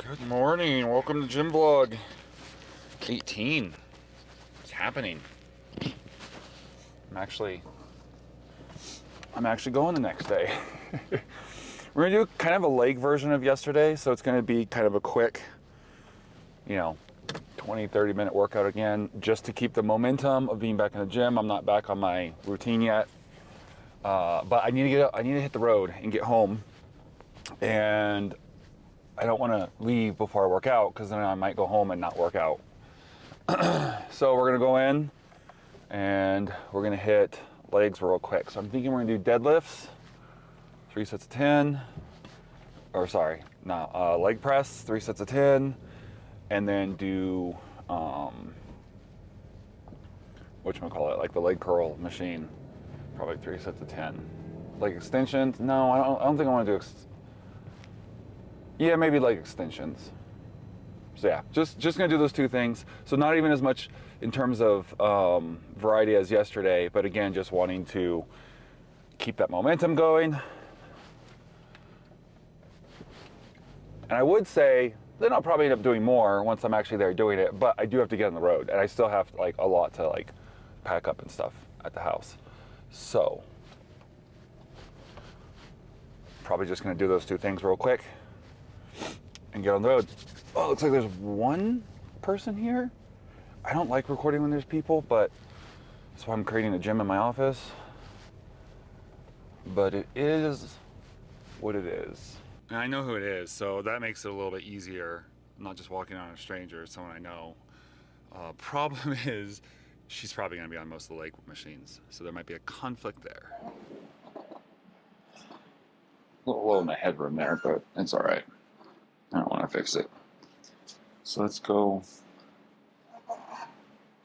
Good morning. Welcome to Gym Vlog 18. It's happening. I'm actually going the next day. We're gonna do kind of a leg version of yesterday, so it's gonna be kind of a quick, 20-30 minute workout again, just to keep the momentum of being back in the gym. I'm not back on my routine yet, but I need to hit the road and get home, and I don't want to leave before I work out because then I might go home and not work out. So we're gonna go in and we're gonna hit legs real quick. So I'm thinking we're gonna do deadlifts, 3 sets of 10, or sorry, no, leg press, 3 sets of 10, and then do, whatchamacallit, like the leg curl machine, probably 3 sets of 10. Leg extensions, no, I don't think I wanna do, yeah, maybe leg extensions. So yeah, just gonna do those 2 things. So not even as much in terms of variety as yesterday, but again, just wanting to keep that momentum going. And I would say then I'll probably end up doing more once I'm actually there doing it, but I do have to get on the road, and I still have like a lot to like pack up and stuff at the house. So probably just gonna do those 2 things real quick and get on the road. Oh, looks like there's one person here. I don't like recording when there's people, but that's why I'm creating a gym in my office. But it is what it is. And I know who it is, so that makes it a little bit easier. I'm not just walking on a stranger, it's someone I know. Problem is, she's probably gonna be on most of the leg machines, so there might be a conflict there. A little low in the headroom there, but it's all right. I don't want to fix it. So let's go.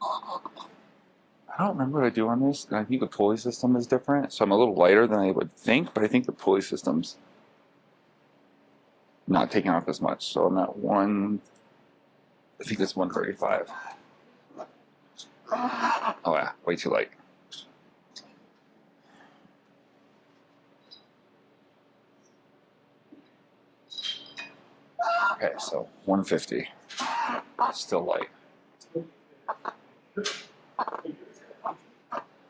I don't remember what I do on this. I think the pulley system is different, so I'm a little lighter than I would think, but I think the pulley system's not taking off as much. So I'm at I think it's 135. Oh yeah, way too light. Okay, so 150. Still light.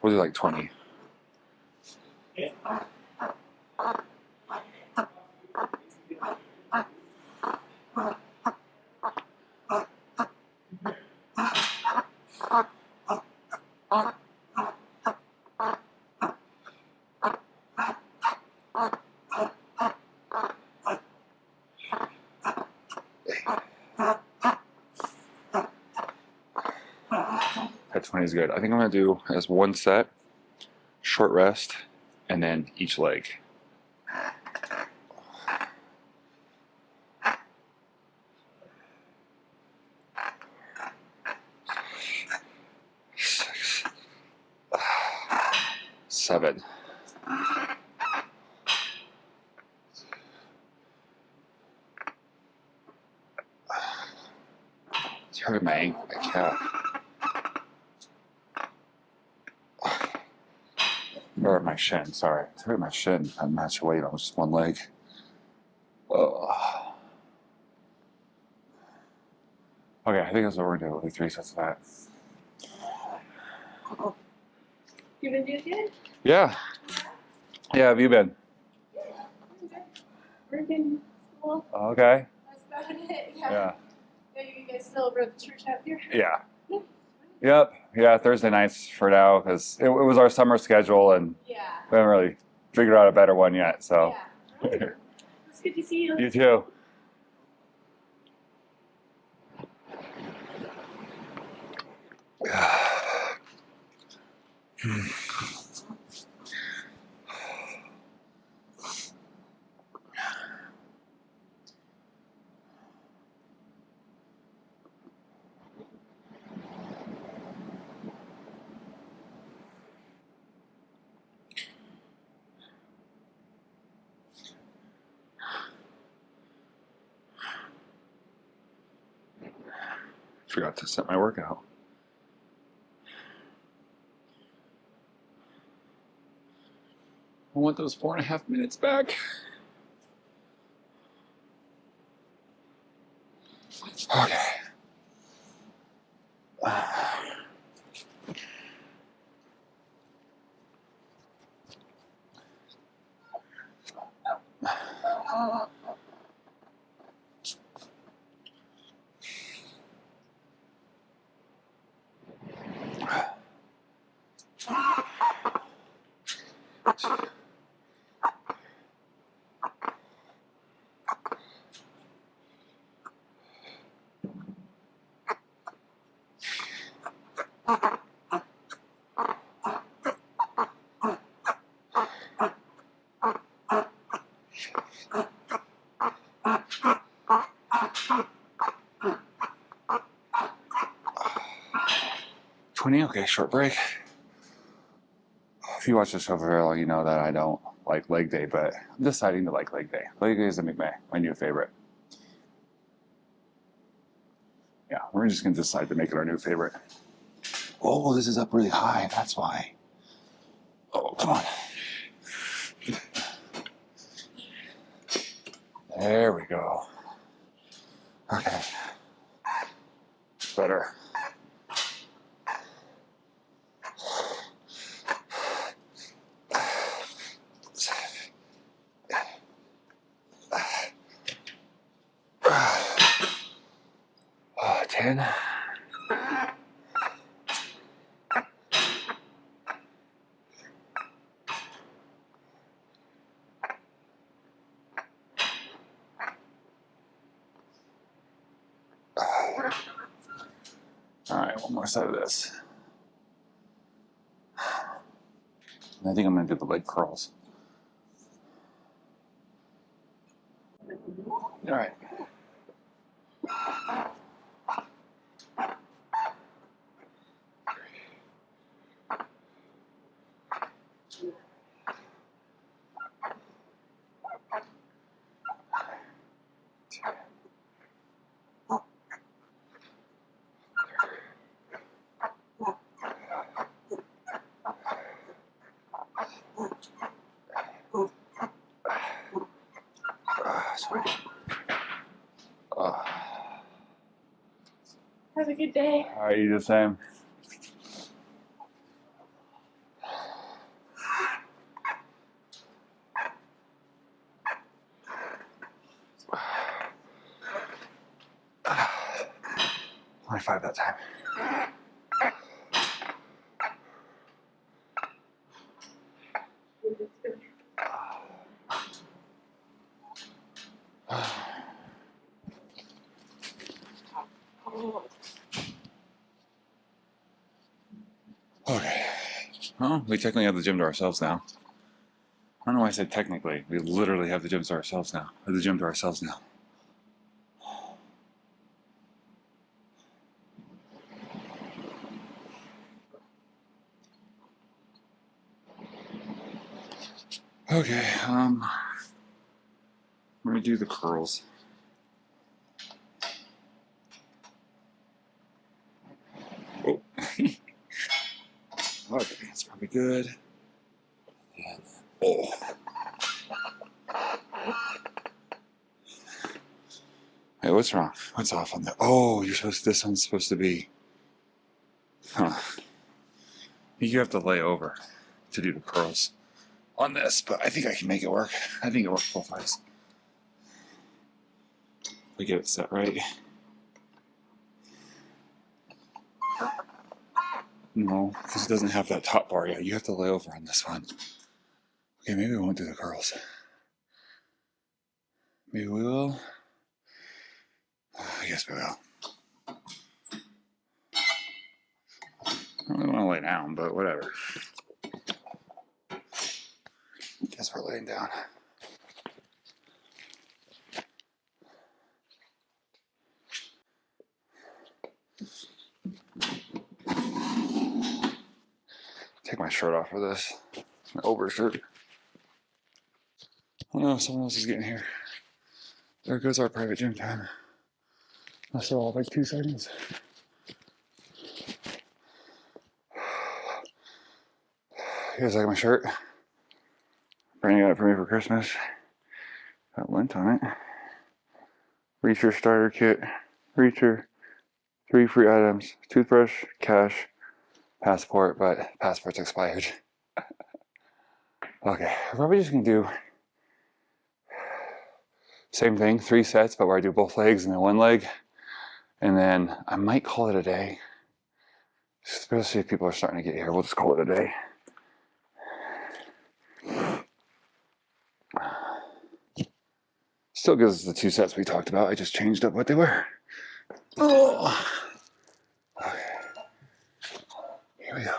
We'll do like 20. That 20 is good. I think I'm gonna do as 1 set, short rest, and then each leg. Six, 7. It's hurting my ankle, my calf. Or my shin, sorry. It's hurting my shin. I'm not sure weight on just 1 leg. Oh. Okay, I think that's what we're gonna do. Like 3 sets of that. You been doing good? Yeah. Yeah, have you been? Work in school. Okay. That's about it. Yeah. Yeah. Are you guys still over at the church out here? Yeah. Yep. Yeah, Thursday nights for now, because it was our summer schedule, and Yeah. we haven't really figured out a better one yet, so. Yeah. It's good to see you. You too. Forgot to set my workout. I want those 4.5 minutes back. Okay. Okay, short break. If you watch the show for very long, you know that I don't like leg day, but I'm deciding to like leg day. Leg day is my new favorite. Yeah, we're just gonna decide to make it our new favorite. Oh, this is up really high. That's why. Oh, come on. There we go. Okay. Better. Oh, 10. All right, one more side of this. I think I'm gonna do the leg curls. All right. Sorry. Have a good day. All right, you the same. Only 5 that time. Okay. Well, we technically have the gym to ourselves now. I don't know why I said technically. We literally have the gym to ourselves now. Or the gym to ourselves now. Okay, we're gonna do the curls. Oh. Okay, that's probably good. And, oh. Hey, what's wrong? What's off on that? Oh, this one's supposed to be, huh. You have to lay over to do the curls on this, but I think I can make it work. I think it works both ways. We get it set right. No, because it doesn't have that top bar yet. You have to lay over on this one. Okay, maybe we won't do the curls. Maybe we will. I guess we will. I don't really want to lay down, but whatever. Guess we're laying down. Take my shirt off for this. My overshirt. Oh no, someone else is getting here. There goes our private gym time. I still have like 2 seconds. You guys like my shirt? Brandon got it for me for Christmas. Got lint on it. Reach your starter kit. Reacher, 3 free items, toothbrush, cash, passport, but passport's expired. Okay, we're probably just gonna do same thing, 3 sets, but where I do both legs and then one leg. And then I might call it a day. Especially if people are starting to get here, we'll just call it a day. Still gives us the 2 sets we talked about. I just changed up what they were. Oh. Okay. Here we go.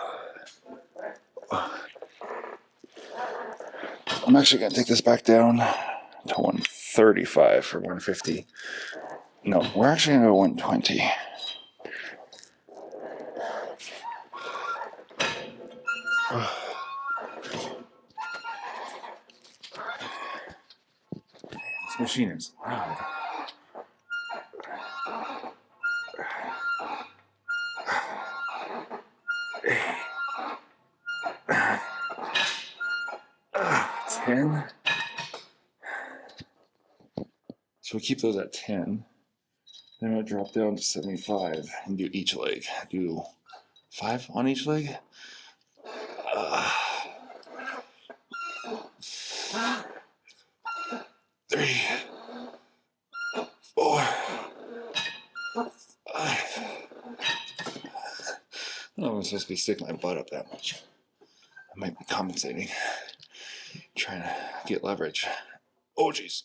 I'm actually gonna take this back down to 135 for 150. No, we're actually gonna go 120. This machine is loud. Ten. So we keep those at 10. Then I'm gonna drop down to 75 and do each leg. Do 5 on each leg. 3, 4, 5. I don't know if I'm supposed to be sticking my butt up that much. I might be compensating. Trying to get leverage. Oh, jeez.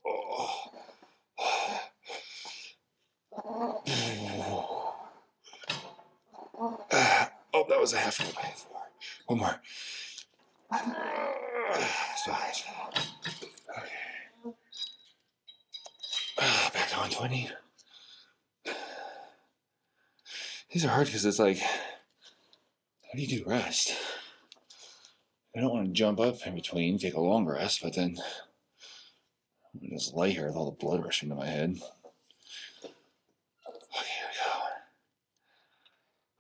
Oh. Oh, that was a half of it. One more. 5. Okay. Back to 120. These are hard because it's like, how do you do rest? I don't want to jump up in between, take a long rest, but then I'm just lay here with all the blood rushing to my head. Okay, here we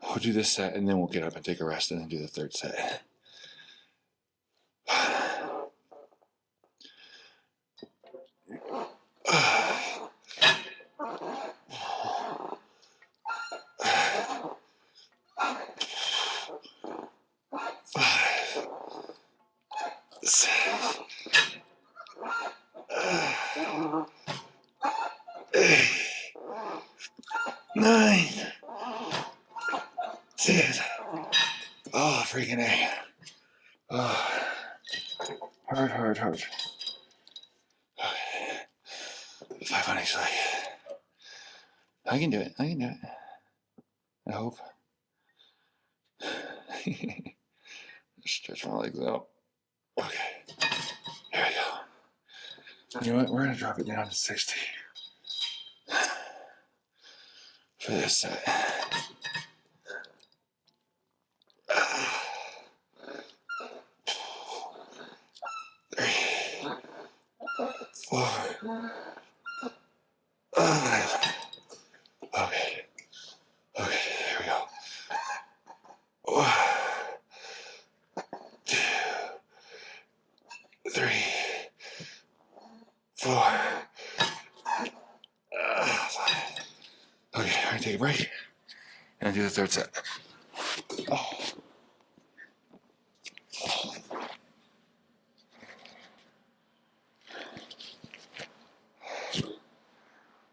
go. We'll do this set and then we'll get up and take a rest and then do the 3rd set. Nine. 10. Oh, freaking A. Oh. Hard. Okay. 5 on each leg. I can do it. I hope. Stretch my legs out. Okay. Here we go. You know what? We're going to drop it down to 60. For this set. 3, 4, 5. Okay. Here we go. 1, 2, 3, 4, 5. Okay, we're gonna take a break and do the 3rd set. Oh.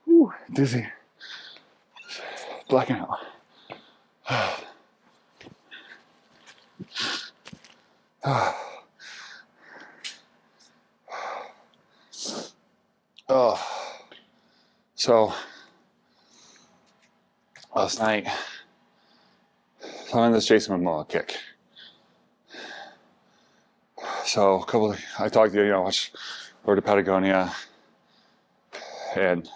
Whew, dizzy. Blacking out. Oh. So last night, I'm on this Jason Momoa kick. So I talked to you, watched Road to Patagonia and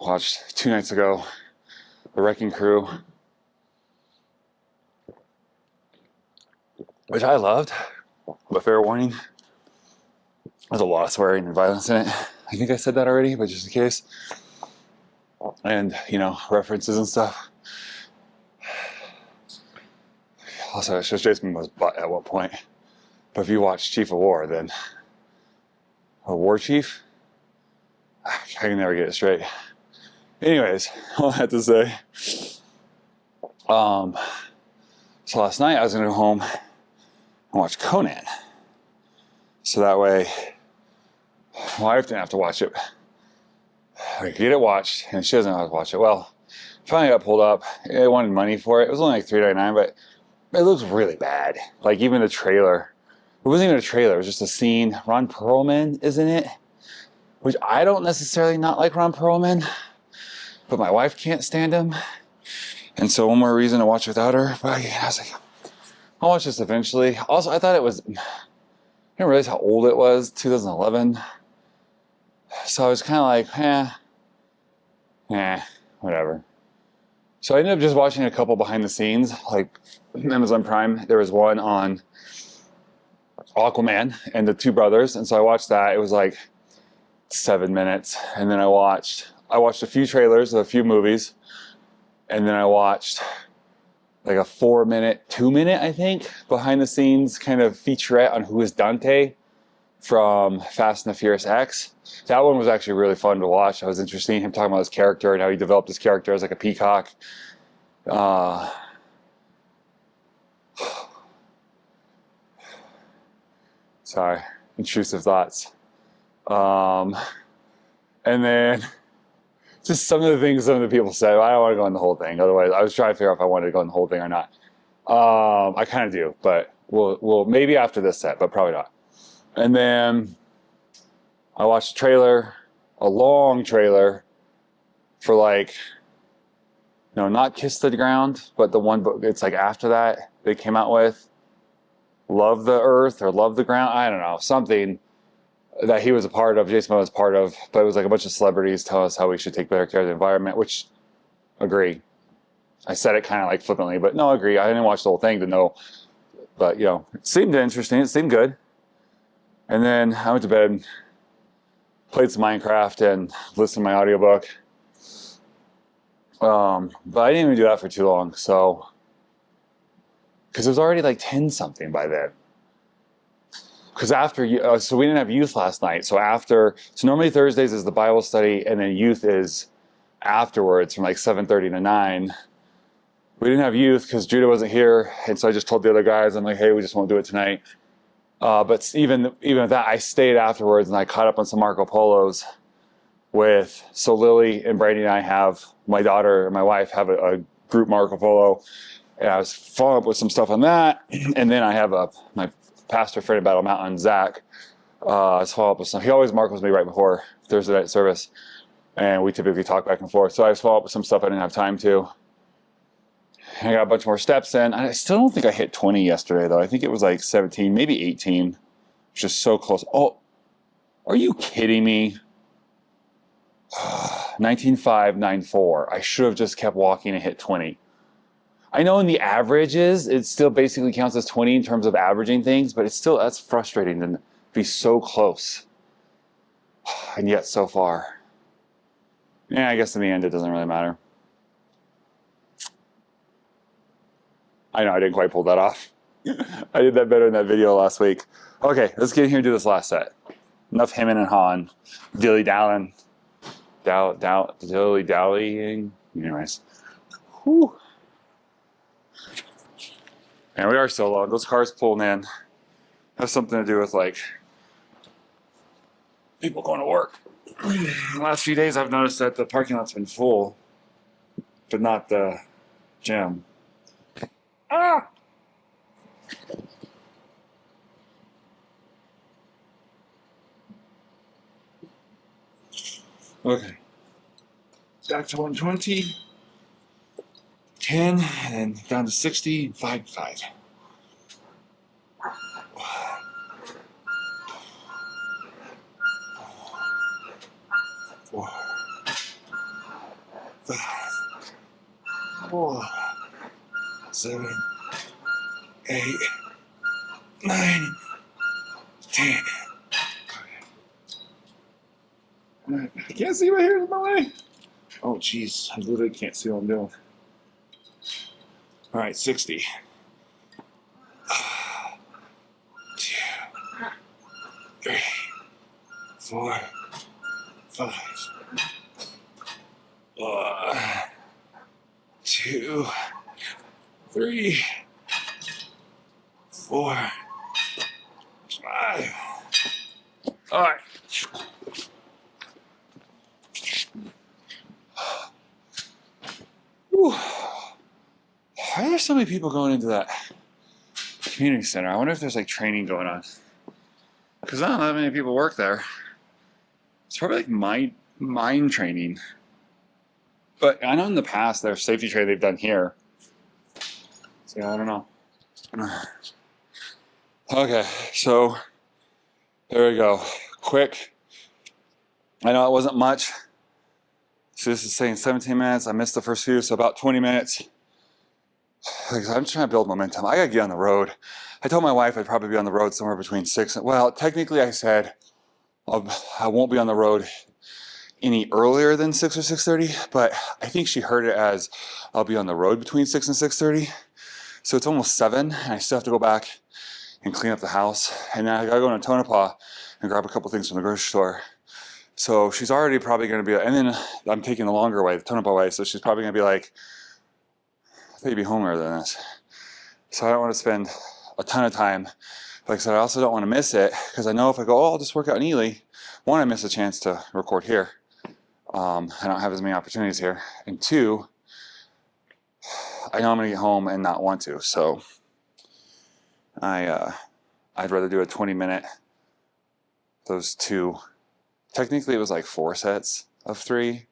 watched 2 nights ago The Wrecking Crew, which I loved, but fair warning, there's a lot of swearing and violence in it. I think I said that already, but just in case. And, references and stuff. Also, it's just Jason was butt at one point. But if you watch Chief of War, then a war chief, I can never get it straight. Anyways, all I had to say. So last night I was gonna go home and watch Conan. So that way my wife didn't have to watch it. I could get it watched, and she doesn't have to watch it. Well, finally got pulled up. They wanted money for it. It was only like $3.99, but it looks really bad. Like even the trailer. It wasn't even a trailer. It was just a scene. Ron Perlman is in it, which I don't necessarily not like Ron Perlman, but my wife can't stand him. And so one more reason to watch without her. But I was like, I'll watch this eventually. Also, I thought it was, I didn't realize how old it was, 2011. So I was kind of like, whatever. So I ended up just watching a couple behind the scenes, like Amazon Prime. There was one on Aquaman and the two brothers. And so I watched that. It was like 7 minutes. And then I watched a few trailers of a few movies. And then I watched like a 4-minute, 2-minute, I think, behind the scenes kind of featurette on who is Dante from Fast and the Furious X. That one was actually really fun to watch. I was interested in him talking about his character and how he developed his character as like a peacock. Sorry, intrusive thoughts. And then just some of the things some of the people said. I don't want to go in the whole thing. Otherwise, I was trying to figure out if I wanted to go in the whole thing or not. I kind of do, but we'll maybe after this set, but probably not. And then I watched a trailer, a long trailer for like, no, not Kiss the Ground, but the one book. It's like after that they came out with Love the Earth or Love the Ground. I don't know, something that he was a part of, Jason Momoa was part of, but it was like a bunch of celebrities tell us how we should take better care of the environment, which agree. I said it kind of like flippantly, but no, I agree. I didn't watch the whole thing to know, but you know, it seemed interesting. It seemed good. And then I went to bed, played some Minecraft and listened to my audiobook. But I didn't even do that for too long. So, because it was already like 10 something by then. Because after, so we didn't have youth last night. So normally Thursdays is the Bible study, and then youth is afterwards from like 7:30 to 9. We didn't have youth because Judah wasn't here, and so I just told the other guys, I'm like, hey, we just won't do it tonight. But even with that, I stayed afterwards and I caught up on some Marco Polos so Lily and Brady and I have, my daughter and my wife have a group Marco Polo, and I was following up with some stuff on that. And then I have my pastor friend at Battle Mountain, Zach, I was following up with some, he always Marcos me right before Thursday night service, and we typically talk back and forth. So I was following up with some stuff I didn't have time to. I got a bunch more steps in. I still don't think I hit 20 yesterday, though. I think it was like 17, maybe 18. It's just so close. Oh, are you kidding me? 19.594. I should have just kept walking and hit 20. I know in the averages, it still basically counts as 20 in terms of averaging things, but that's frustrating to be so close. And yet so far. Yeah, I guess in the end, it doesn't really matter. I know I didn't quite pull that off. I did that better in that video last week. Okay, let's get in here and do this last set. Enough hemming and hawing. Dilly-dallying. Dilly-dallying. Anyways. Whew. And we are solo. Those cars pulling in has something to do with like people going to work. The last few days I've noticed that the parking lot's been full, but not the gym. Ah! Okay. Back to 120. 10, and then down to 60, 5, 5. 4, 5, 4, 7, 8, 9, 10. I can't see my hair in my way. Oh, jeez. I literally can't see what I'm doing. All right, 60. 2, 3, 4, 5. 2, 3, 4, 5. All right. Whew. Why are there so many people going into that community center? I wonder if there's like training going on. Because not that many people work there. It's probably like mine training. But I know in the past there's safety training they've done here. So yeah, I don't know. Okay, so there we go. Quick. I know it wasn't much. So this is saying 17 minutes. I missed the first few, so about 20 minutes. I'm trying to build momentum. I gotta get on the road. I told my wife I'd probably be on the road somewhere between 6 and, well, technically I said I won't be on the road any earlier than 6 or 6:30, but I think she heard it as I'll be on the road between 6 and 6:30. So it's almost 7, and I still have to go back and clean up the house. And then I gotta go to Tonopah and grab a couple things from the grocery store. So she's already probably gonna be, and then I'm taking the longer way, the Tonopah way, so she's probably gonna be like, I thought you'd be home earlier than this. So I don't want to spend a ton of time. Like I said, I also don't want to miss it, because I know if I go, oh, I'll just work out in Ely, one, I miss a chance to record here. I don't have as many opportunities here. And 2, I know I'm gonna get home and not want to. So I'd rather do a 20-minute, those 2. Technically it was like 4 sets of 3.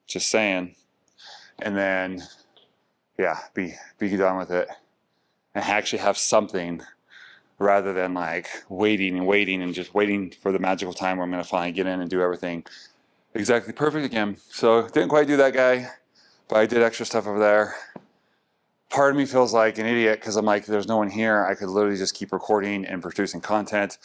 Just saying. And then, yeah, be done with it. And actually have something, rather than like waiting and just waiting for the magical time where I'm gonna finally get in and do everything exactly perfect again. So didn't quite do that, guy, but I did extra stuff over there. Part of me feels like an idiot because I'm like, there's no one here. I could literally just keep recording and producing content,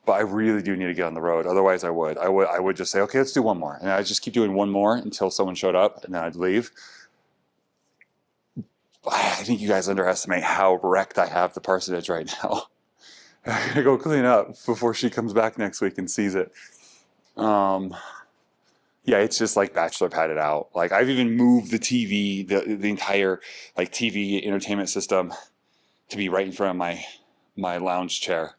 but I really do need to get on the road. Otherwise I would just say, okay, let's do one more. And I just keep doing one more until someone showed up, and then I'd leave. I think you guys underestimate how wrecked I have the parsonage right now. I gotta go clean up before she comes back next week and sees it. Yeah, it's just like bachelor padded out. Like I've even moved the TV, the entire like TV entertainment system to be right in front of my lounge chair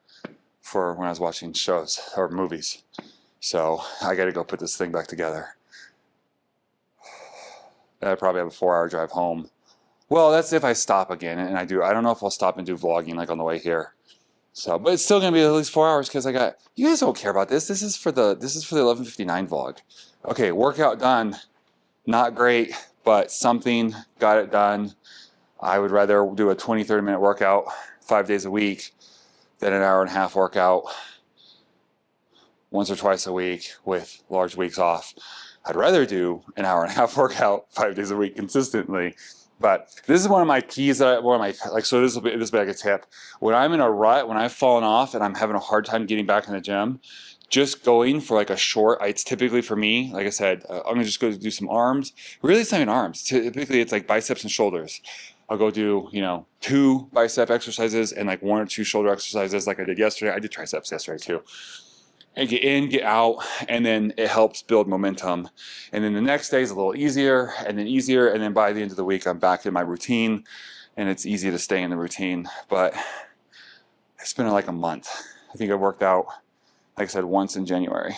for when I was watching shows or movies. So I got to go put this thing back together. I probably have a 4-hour drive home. Well, that's if I stop again, and I do. I don't know if I'll stop and do vlogging like on the way here. So, but it's still gonna be at least 4 hours because I got. You guys don't care about this. This is for the 11:59 vlog. Okay, workout done. Not great, but something, got it done. I would rather do a 20-30 minute workout 5 days a week than an hour and a half workout once or twice a week with large weeks off. I'd rather do an hour and a half workout 5 days a week consistently. But this is one of my keys so this will be like a tip. When I'm in a rut, when I've fallen off and I'm having a hard time getting back in the gym, just going for like a short, it's typically for me, like I said, I'm gonna just go do some arms. Really, it's not even arms. Typically it's like biceps and shoulders. I'll go do, 2 bicep exercises and like 1 or 2 shoulder exercises like I did yesterday. I did triceps yesterday too. And get in, get out, and then it helps build momentum. And then the next day is a little easier, and then by the end of the week, I'm back in my routine, and it's easy to stay in the routine. But it's been like a month. I think I worked out, like I said, once in January.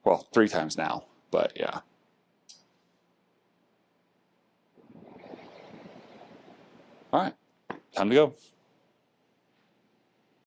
Well, 3 times now, but yeah. All right, time to go.